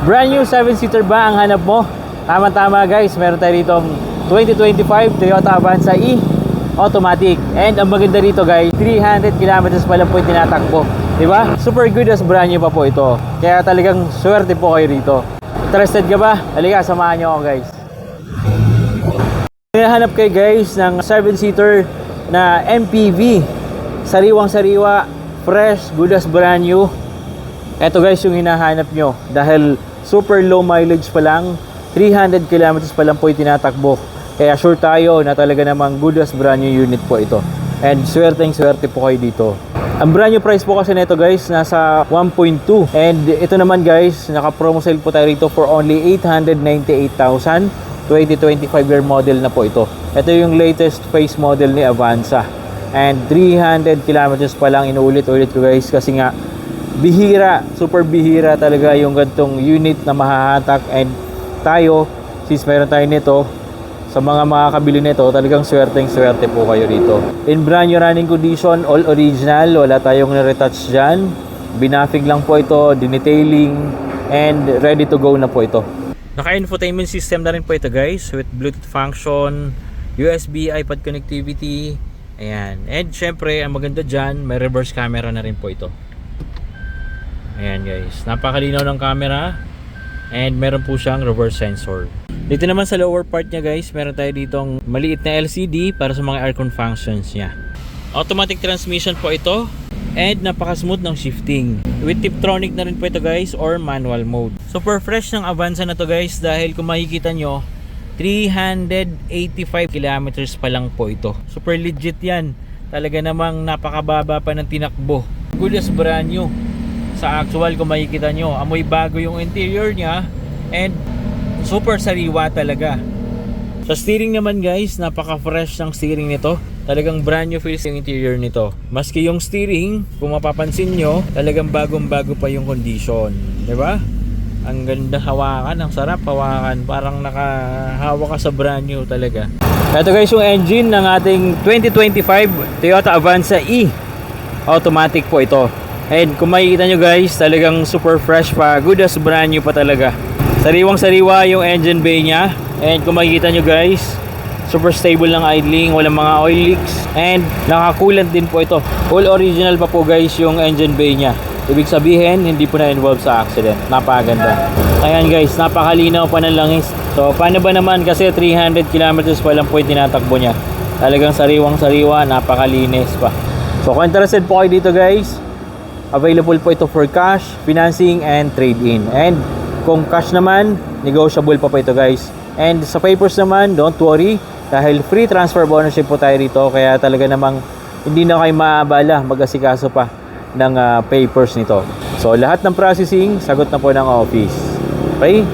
Brand new 7-seater ba ang hanap mo? Tama-tama guys, meron tayo rito 2025 Toyota Avanza E automatic. And ang maganda rito guys, 300 kilometers pa lang po yung tinatakbo. Diba? Super good as brand new pa po ito. Kaya talagang swerte po kayo rito. Interested ka ba? Halika, samahan nyo ako guys. Hinahanap kayo guys ng 7-seater na MPV. Sariwang-sariwa, fresh, good as brand new. Ito guys yung hinahanap nyo. Dahil super low mileage pa lang, 300 kilometers pa lang po yung tinatakbo. Kaya sure tayo na talaga namang good as brand new unit po ito. And swerte po kayo dito. Ang brand new price po kasi nito guys, nasa 1.2. And ito naman guys, naka-promo sale po tayo rito for only 898,000. 2025 year model na po ito. Ito yung latest face model ni Avanza. And 300 kilometers pa lang, inuulit-ulit ko guys kasi nga bihira, super bihira talaga yung gantong unit na mahahatak. And tayo, since meron tayo nito, sa mga makakabili nito, talagang swerte po kayo rito. In brand new running condition, all original, wala tayong retouch dyan. Binafig lang po ito, dinetailing, and ready to go na po ito. Naka-infotainment system na rin po ito guys, with Bluetooth function, USB, iPad connectivity, ayan. And syempre, ang maganda dyan, may reverse camera na rin po ito. Ayan guys, napakalinaw ng camera, and meron po siyang reverse sensor. Dito naman sa lower part niya guys, meron tayo ditong maliit na LCD para sa mga aircon functions niya. Automatic transmission po ito, and napaka-smooth ng shifting. With Tiptronic na rin po ito guys, or manual mode. Super fresh ng Avanza na to guys, dahil kung makikita nyo, 385 kilometers pa lang po ito. Super legit yan. Talaga namang napakababa pa ng tinakbo. Good as brand new. Sa actual kung makikita nyo, amoy bago yung interior niya, and super sariwa talaga. Sa steering naman guys, napaka-fresh ng steering nito. Talagang brand new feels yung interior nito. Maski yung steering, kung mapapansin nyo, talagang bagong-bago pa yung condition. Diba? Ang ganda hawakan, ang sarap hawakan. Parang nakahawa ka sa brand new talaga. Ito guys yung engine ng ating 2025 Toyota Avanza E. Automatic po ito. And kung makikita nyo guys, talagang super fresh pa. Good as brand new pa talaga. Sariwang-sariwa yung engine bay niya. And kung makikita nyo guys, super stable ng idling, walang mga oil leaks. And naka-coolant din po ito. All original pa po guys yung engine bay niya. Ibig sabihin, hindi po na-involve sa accident. Napakaganda. Ayan guys, napakalinaw pa ng langis. So paano ba naman kasi 300 kilometers pa lang po yung tinatakbo niya. Talagang sariwang-sariwa, napakalinis pa. So kung interested po kayo dito guys, available po ito for cash, financing, and trade-in. And kung cash naman, negotiable pa po ito guys. And sa papers naman, don't worry, dahil free transfer of ownership po tayo rito. Kaya talaga namang hindi na kayo maabala mag-asikaso pa ng papers nito. So lahat ng processing, sagot na po ng office. Okay?